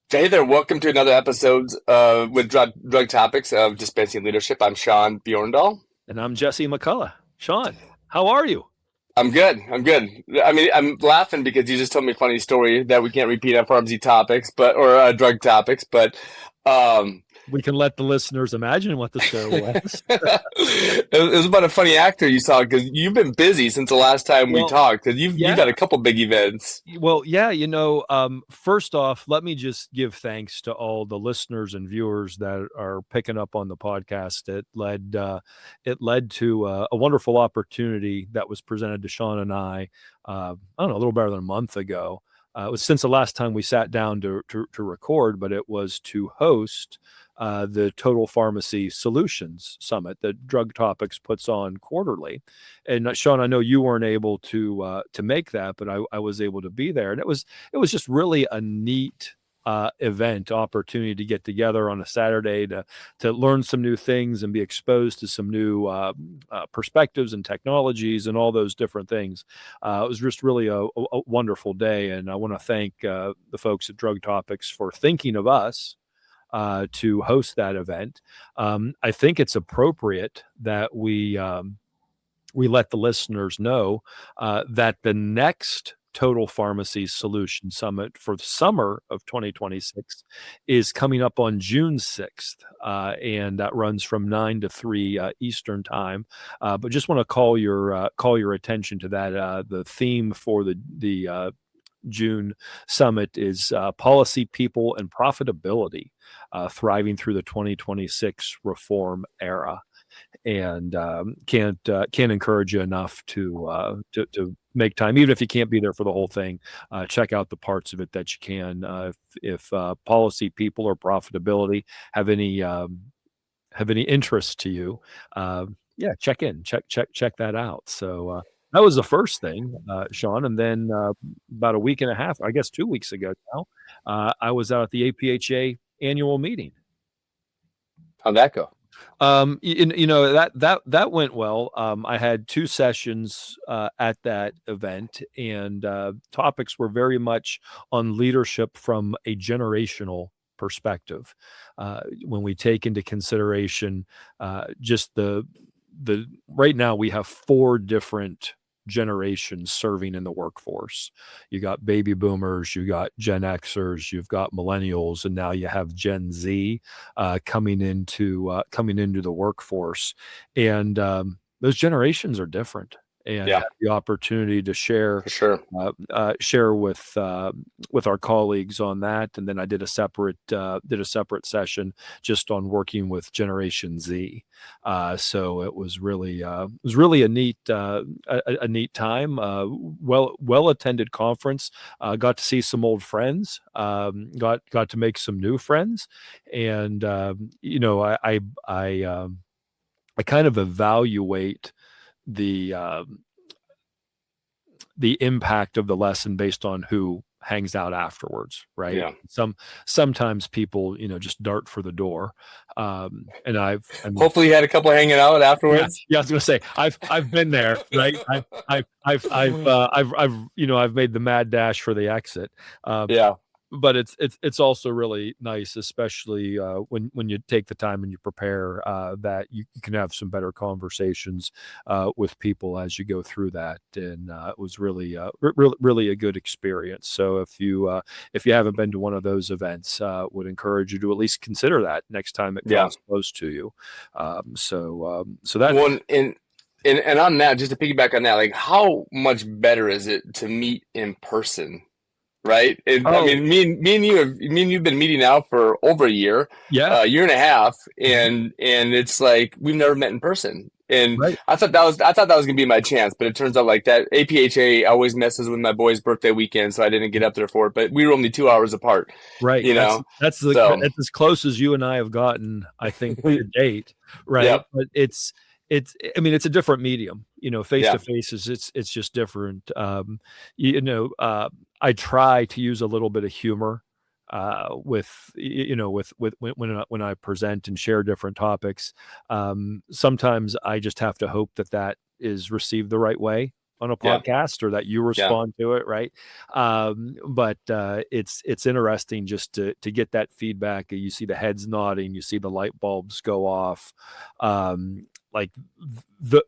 Hey there, welcome to another episode with drug topics of Dispensing Leadership. I'm Shawn Bjorndal. And I'm Jesse McCullough. Shawn, how are you? I'm good. I'm good. I mean, I'm laughing because you just told me a funny story that we can't repeat on PharmD topics, or drug topics. But um, We can let the listeners imagine what the story was. it was about a funny actor you saw because you've been busy since the last time we Well, talked. Because you've had yeah. a couple big events. Yeah, first off, let me just give thanks to all the listeners and viewers that are picking up on the podcast. It led to a wonderful opportunity that was presented to Shawn and I don't know, a little better than a month ago. It was since the last time we sat down to record, but it was to host the Total Pharmacy Solutions Summit that Drug Topics puts on quarterly. And Shawn, I know you weren't able to make that, but I was able to be there, and it was just really a neat event opportunity to get together on a Saturday to learn some new things and be exposed to some new perspectives and technologies and all those different things. It was just really a wonderful day, and I want to thank the folks at Drug Topics for thinking of us to host that event. I think it's appropriate that we let the listeners know that the next Total Pharmacy Solution Summit for the summer of 2026 is coming up on June 6th, and that runs from 9 to 3 Eastern time. But just want to call your attention to that. The theme for the June summit is policy, people, and profitability, thriving through the 2026 reform era. And can't encourage you enough to make time, even if you can't be there for the whole thing. Check out the parts of it that you can. If policy, people, or profitability have any interest to you, yeah, check that out. So that was the first thing, Shawn, and then about a week and a half, I guess 2 weeks ago now, I was out at the APHA annual meeting. How'd that go? That went well. I had two sessions at that event, and topics were very much on leadership from a generational perspective. When we take into consideration just the right now we have four different generations serving in the workforce. You got baby boomers, you got Gen Xers, you've got millennials, and now you have Gen Z coming into the workforce, and those generations are different. And Yeah, have the opportunity to share for sure. share with our colleagues on that, and then I did a separate session just on working with Generation Z. So it was really a neat time. Well attended conference. Got to see some old friends. Got to make some new friends, and I kind of evaluate the the impact of the lesson based on who hangs out afterwards, right? Yeah. Sometimes people, just dart for the door, and I'm Hopefully, you had a couple hanging out yeah, afterwards. yeah. I was gonna say I've been there, right? I've made the mad dash for the exit. Um, Yeah. but it's also really nice, especially when you take the time and you prepare, that you can have some better conversations with people as you go through that, and it was really really a good experience. So if you haven't been to one of those events, would encourage you to at least consider that next time it Yeah. comes close to you. So that One and on that, just to piggyback on that, like how much better is it to meet in person, right? I oh mean, me and you've been meeting now for over a year, yeah, a year and a half, mhm, and it's like we've never met in person. And right. I thought that was gonna be my chance, but it turns out like that APHA always messes with my boy's birthday weekend, so I didn't get up there for it. But we were only 2 hours apart, Right. you That's know. that's the So that's as close as you and I have gotten, I think, to date, yeah, right? But it's I mean, it's a different medium. Face yeah, to face is it's just different. I try to use a little bit of humor with when I present and share different topics. Sometimes I just have to hope that is received the right way. on a Yeah. podcast or that you Yeah. respond to it, right? But it's interesting just to get that feedback. You see the heads nodding, you see the light bulbs go off. Like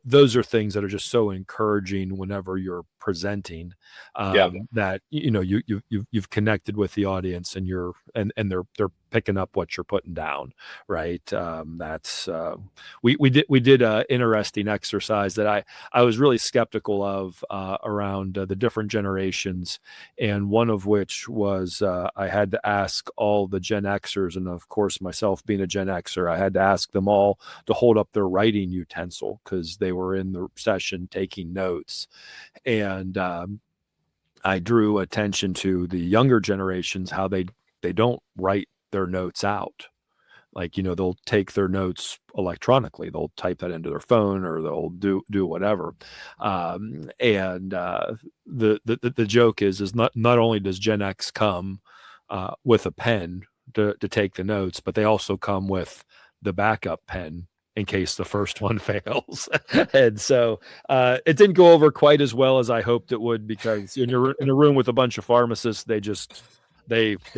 those are things that are just so encouraging whenever you're presenting, Yeah. that you've connected with the audience and they're picking up what you're putting down, right? That's we did a interesting exercise that I was really skeptical of, around the different generations, and one of which was, I had to ask all the Gen Xers, and of course myself being a Gen Xer, I had to ask them all to hold up their writing utensil because they were in the session taking notes, and I drew attention to the younger generations how they don't write their notes out. Like, they'll take their notes electronically, they'll type that into their phone, or they'll do whatever. And the joke is not only does Gen X come with a pen to take the notes, but they also come with the backup pen in case the first one fails. And so it didn't go over quite as well as I hoped it would, because when you're in a room with a bunch of pharmacists, they've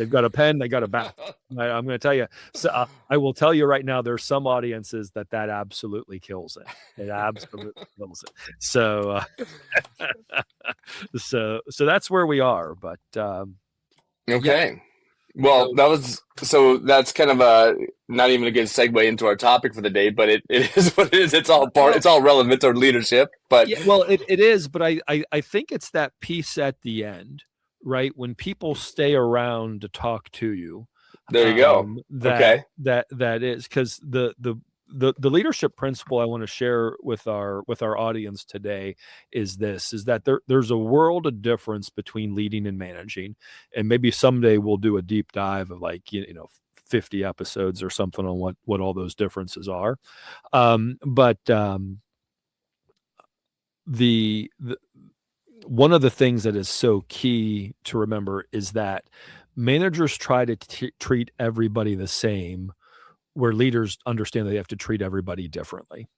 got a pen, they got a back. I'm going to tell you. So I will tell you right now, there's some audiences that absolutely kills it. It absolutely kills it. So so that's where we are. But yeah. Okay. Well, So that's kind of a not even a good segue into our topic for the day, but it is what it is. well, It's all relevant to leadership. But yeah, well, it is, but I think it's that piece at the end, right? When people stay around to talk to you, there you go. Okay. that is because the leadership principle I want to share with our audience today is this: is that there's a world of difference between leading and managing, and maybe someday we'll do a deep dive of, like, 50 episodes or something on what all those differences are. But the one of the things that is so key to remember is that managers try to treat everybody the same, where leaders understand that they have to treat everybody differently.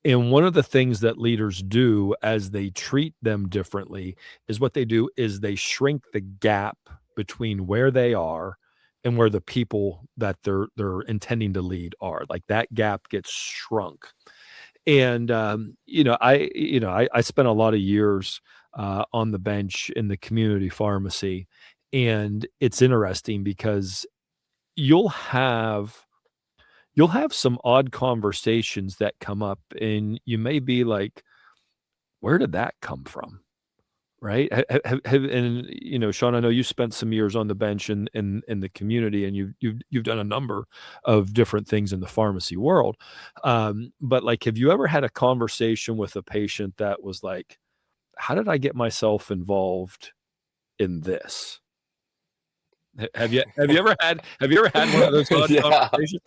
And one of the things that leaders do as they treat them differently is what they do is they shrink the gap between where they are and where the people that they're intending to lead are. Like, that gap gets shrunk. And I spent a lot of years on the bench in the community pharmacy, and it's interesting because you'll have you'll have some odd conversations that come up, and you may be like, where did that come from? Right? And Shawn, I know you spent some years on the bench in the community, and you've done a number of different things in the pharmacy world. But, like, have you ever had a conversation with a patient that was like, how did I get myself involved in this? Have you ever had one of those odd Yeah. conversations?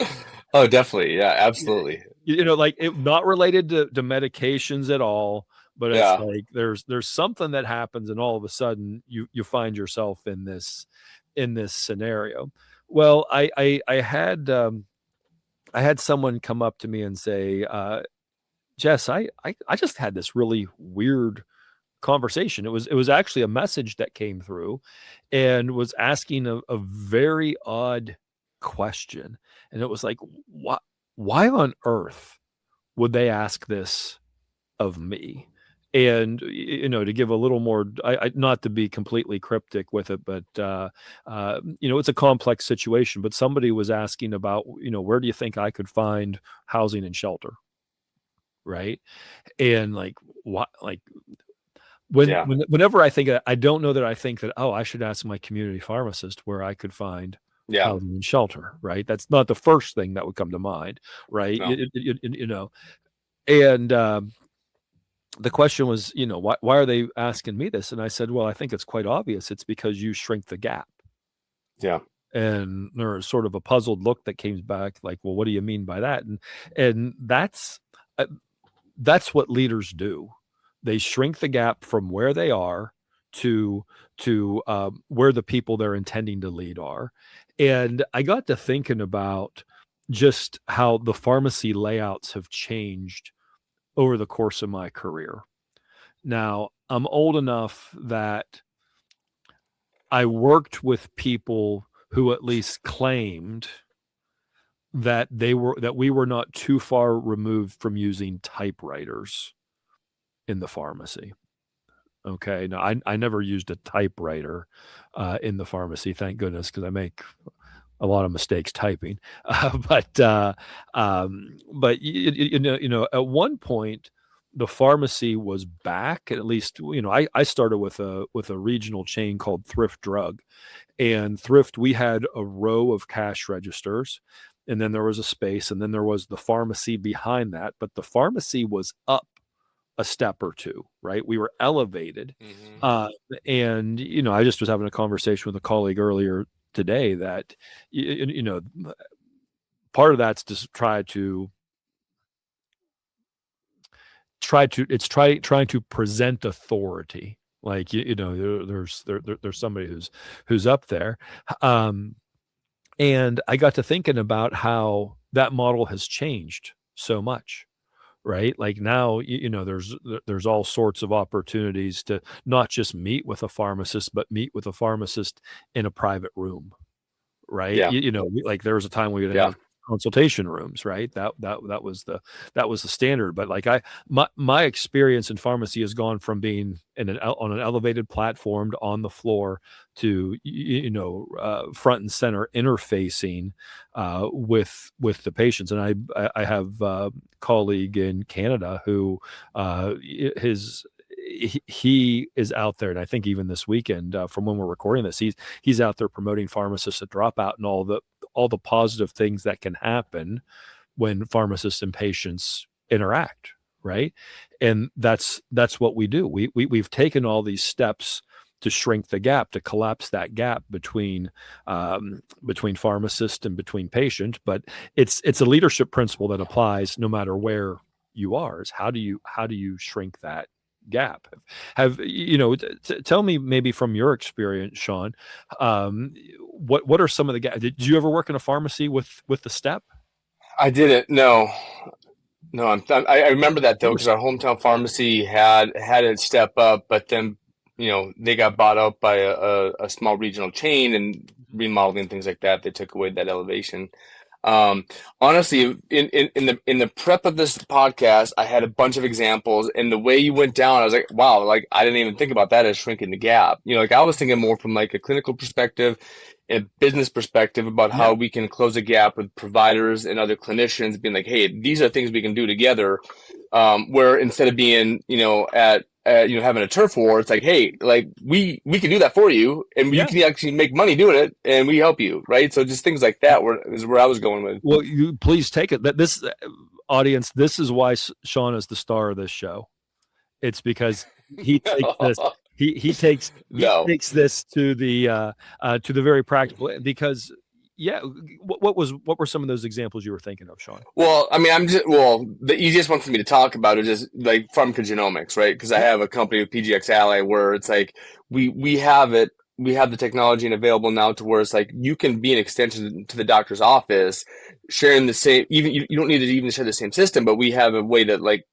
Oh, definitely. Yeah, absolutely. Like, not related to medications at all, but it's Yeah. like there's something that happens, and all of a sudden you find yourself in this scenario. Well, I had someone come up to me and say, Jess, I just had this really weird conversation. It was actually a message that came through and was asking a very odd question. And it was like, why on earth would they ask this of me? And to give a little more, not to be completely cryptic with it, but it's a complex situation. But somebody was asking about, where do you think I could find housing and shelter, right? And, like, what, like, Yeah. whenever I think I don't know that I think that, oh, I should ask my community pharmacist where I could find Yeah. housing and shelter, right? That's not the first thing that would come to mind, right? No. And the question was, why are they asking me this? And I said, well, I think it's quite obvious. It's because you shrink the gap. Yeah. And there was sort of a puzzled look that came back, like, well, what do you mean by that? And uh, that's what leaders do. They shrink the gap from where they are to where the people they're intending to lead are. And I got to thinking about just how the pharmacy layouts have changed over the course of my career. Now, I'm old enough that I worked with people who at least claimed that we were not too far removed from using typewriters in the pharmacy. Okay. Now, I never used a typewriter in the pharmacy, thank goodness, because I make a lot of mistakes typing. But at one point, the pharmacy was back. At least, I started with a regional chain called Thrift Drug, and Thrift, we had a row of cash registers, and then there was a space, and then there was the pharmacy behind that. But the pharmacy was up a step or two, right? We were elevated. Mm-hmm. Uh, and, I just was having a conversation with a colleague earlier today that, part of that's to trying to present authority. Like, there's somebody who's up there. And I got to thinking about how that model has changed so much, right? Like now, there's all sorts of opportunities to not just meet with a pharmacist, but meet with a pharmacist in a private room, right? Yeah. Like there was a time we would Yeah. have consultation rooms, right? That was the standard. But like my experience in pharmacy has gone from being on an elevated platform to on the floor to front and center interfacing with the patients. And I have a colleague in Canada who his he is out there, and I think even this weekend, from when we're recording this, he's out there promoting pharmacists at dropout and all the positive things that can happen when pharmacists and patients interact, right? And that's what we do. We've taken all these steps to shrink the gap, to collapse that gap between pharmacist and between patient. But it's a leadership principle that applies no matter where you are. Is how do you shrink that gap? Tell me maybe from your experience, Shawn, what are some of the gaps? Did you ever work in a pharmacy with the step? I didn't. No, no. I remember that though because our hometown pharmacy had it step up, but then they got bought out by a small regional chain and remodeling things like that. They took away that elevation. Um, Honestly, in the prep of this podcast, I had a bunch of examples, and the way you went down, I was like, wow, like I didn't even think about that as shrinking the gap. Like I was thinking more from like a clinical perspective, a business perspective about how Yeah. we can close a gap with providers and other clinicians, being like, hey, these are things we can do together. Where instead of being, having a turf war, it's like, hey, like we can do that for you, and you Yeah. can actually make money doing it, and we help you, right? So just things like that is where I was going with. Well, you please take it that this audience, this is why Shawn is the star of this show. It's because he takes this he No. takes this to the very practical, because yeah, what were some of those examples you were thinking of, Shawn? Well, I mean, the easiest one for me to talk about is just like pharmacogenomics, right? Because I Yeah. have a company with PGX Ally where it's like we have it, we have the technology and available now to where it's like you can be an extension to the doctor's office, sharing the same. Even you don't need to even share the same system, but we have a way to like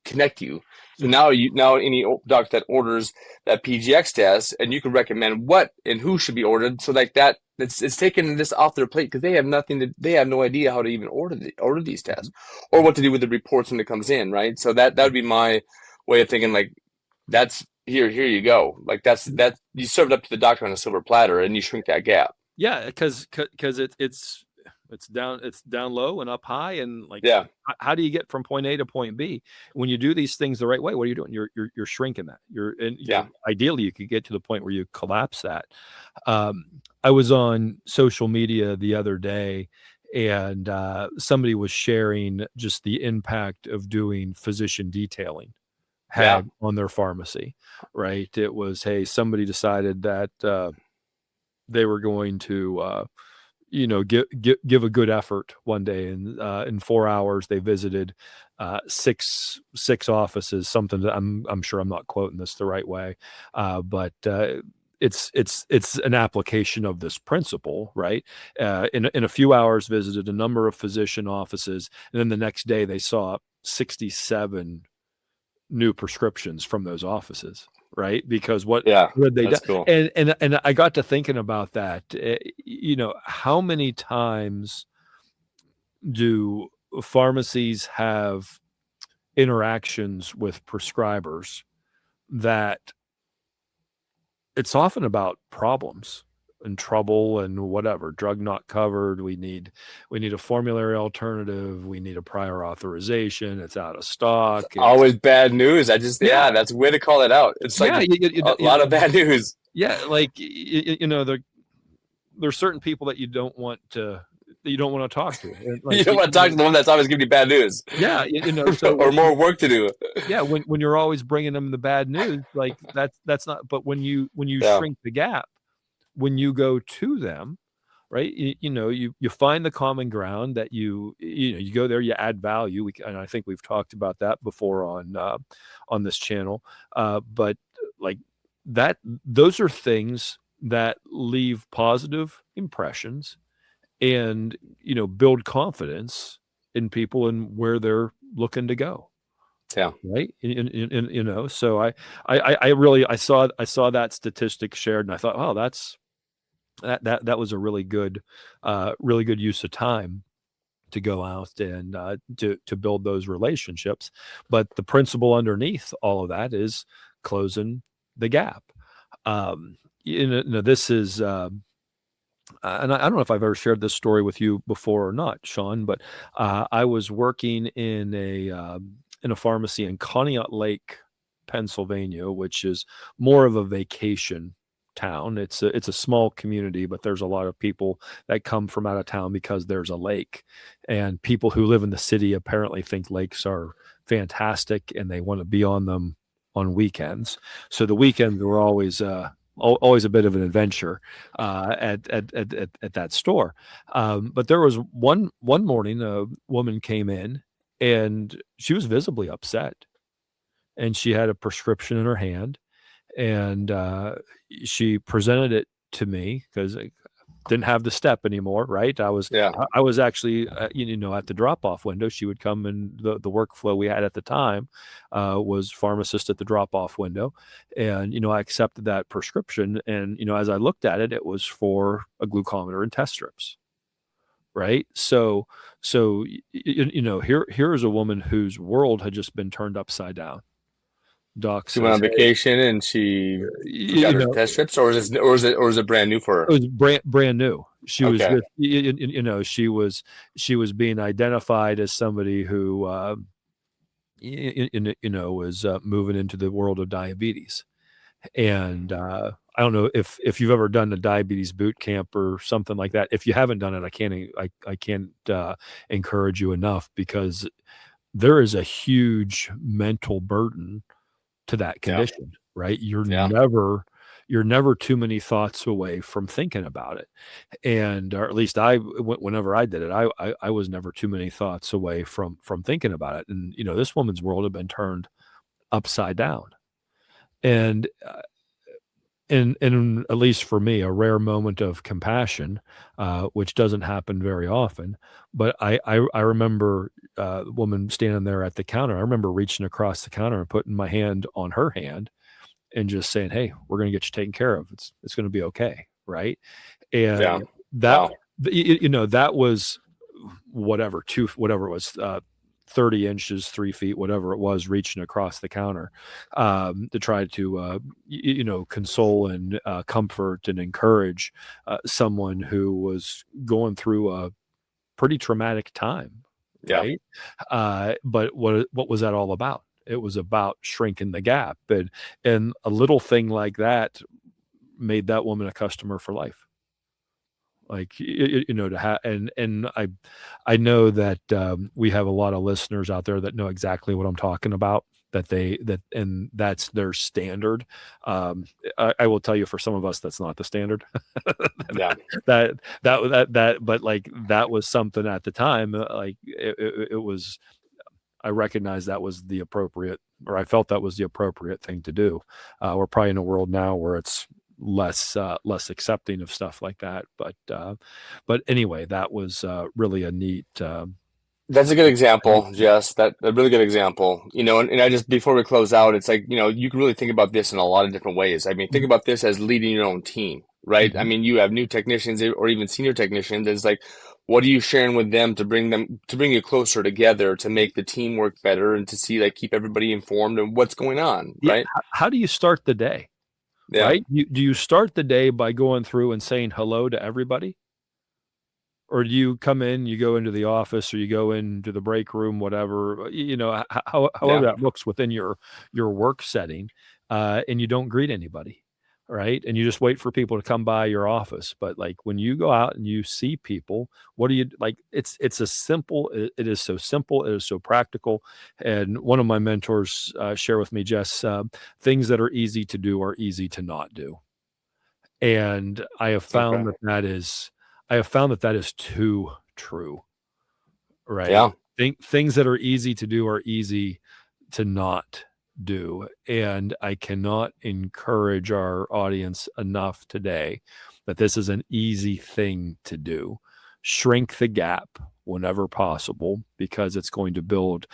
connect you. So Mhm. now any doctor that orders that PGX test, and you can recommend what and who should be ordered. So like that, it's taking this off their plate because they have no idea how to even order these tests or what to do with the reports when it comes in, right? So that would be my way of thinking. Like that's here you go. Like that you serve it up to the doctor on a silver platter and you shrink that gap. Yeah, because it's down low and up high, and like Yeah, how do you get from point A to point B when you do these things the right way? What are you doing? You're shrinking that. You're yeah, ideally you could get to the point where you collapse that. Um, I was on social media the other day, and somebody was sharing just the impact of doing physician detailing yeah, had on their pharmacy. Right? It was, hey, somebody decided that they were going to give a good effort one day, and in 4 hours they visited six offices, something that I'm sure I'm not quoting this the right way, but it's an application of this principle, right? In a few hours visited a number of physician offices, and then the next day they saw 67 new prescriptions from those offices, right? Because what Yeah, had they done? that's cool. And I got to thinking about that. How many times do pharmacies have interactions with prescribers that it's often about problems and trouble and whatever, drug not covered, we need a formulary alternative, we need a prior authorization, it's out of It's stock, it's always bad news. yeah, That's a way to call it out. It's like yeah, a lot of bad news. yeah, like there's certain people that you don't want to talk to, and You like don't want to talk to the one that's always giving you bad news yeah, so or more work to do. yeah, when you're always bringing them the bad news, like that's not. But when you Yeah. shrink the gap, when you go to them, right? You find the common ground that you go there, you add value. And I think we've talked about that before on this channel. But like that, those are things that leave positive impressions and build confidence in people and where they're looking to go, Yeah. right? So I really I saw that statistic shared, and I thought, oh, that was a really good use of time to go out and to build those relationships. But the principle underneath all of that is closing the gap. This is and I don't know if I've ever shared this story with you before or not, Shawn, but I was working in a pharmacy in Conneaut Lake, Pennsylvania, which is more of a vacation town. It's a small community, but there's a lot of people that come from out of town because there's a lake, and people who live in the city apparently think lakes are fantastic and they want to be on them on weekends. So the weekends were always a bit of an adventure at that store. But there was one morning a woman came in and she was visibly upset, and she had a prescription in her hand, and she presented it to me because I didn't have the step anymore, right? I was Yeah. I was actually at the drop off window. She would come, and the workflow we had at the time was pharmacist at the drop off window, and I accepted that prescription, and as I looked at it, it was for a glucometer and test strips, right? Here is a woman whose world had just been turned upside down. Doc She went says, on "Hey, vacation and she you forgot her know, test strips, or is it brand new for it her? was brand new. She was Okay. just, she was being identified as somebody who, was moving into the world of diabetes. And I don't know if you've ever done a diabetes boot camp or something like that. If you haven't done it, I can't encourage you enough, because there is a huge mental burden to that Yeah. condition, right? Yeah. You're never too many thoughts away from thinking about it. And or at least whenever I did it, I was never too many thoughts away from thinking about it. And this woman's world had been turned upside down. And and at least for me, a rare moment of compassion, which doesn't happen very often. But I remember the woman standing there at the counter. I remember reaching across the counter and putting my hand on her hand and just saying, "Hey, we're going to get you taken care of. It's going to be okay." Right. Yeah. And that, Wow. that was whatever it was, 30 inches, 3 feet, whatever it was, reaching across the counter, to try to, console and comfort and encourage someone who was going through a pretty traumatic time. Yeah. Right. But what was that all about? It was about shrinking the gap, and a little thing like that made that woman a customer for life. Like to have, and I know that we have a lot of listeners out there that know exactly what I'm talking about. And that's their standard. I will tell you, for some of us, that's not the standard. Yeah. But like that was something at the time. Like it was. I recognized that was the appropriate, or I felt that was the appropriate thing to do. We're probably in a world now where it's less accepting of stuff like that. But anyway, that was really a That's a good example, Jess. That a really good example. And I just before we close out, it's like, you can really think about this in a lot of different ways. I mean, think about this as leading your own team, right? I Mhm. mean, you have new technicians or even senior technicians. It's like, what are you sharing with them to bring you closer together to make the team work better and to see like keep everybody informed of what's going on, Yeah. right? How do you start the day? Yeah, Right? Do you start the day by going through and saying hello to everybody? Or do you come in, you go into the office or you go into the break room, whatever, however yeah, that looks within your work setting, and you don't greet anybody, right? And you just wait for people to come by your office. But like when you go out and you see people, what do you like? It's a simple. It is so simple. It is so practical. And one of my mentors share with me, Jess, things that are easy to do are easy to not do. And okay, I have found that that is too true, right? yeah, Things that are easy to do are easy to not do. And I cannot encourage our audience enough today that this is an easy thing to do. Shrink the gap whenever possible because it's going to build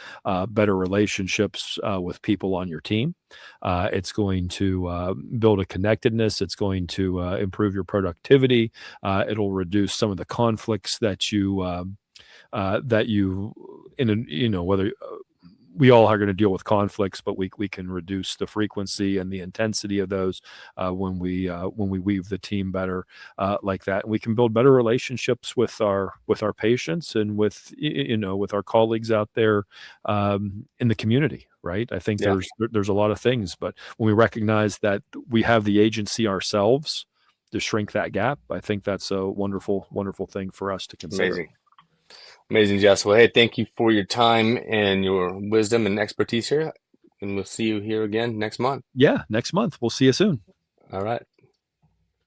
better relationships with people on your team. It's going to build a connectedness. It's going to improve your productivity. It'll reduce some of the conflicts that you in a, whether we all are going to deal with conflicts, but we can reduce the frequency and the intensity of those when we weave the team better like that. And we can build better relationships with our patients and with our colleagues out there in the community. Right. I think yeah, there's a lot of things, but when we recognize that we have the agency ourselves to shrink that gap, I think that's a wonderful, wonderful thing for us to consider. amazing. Amazing, Jess. Well, hey, thank you for your time and your wisdom and expertise here. And we'll see you here again next month. Yeah. Next month. We'll see you soon. All right.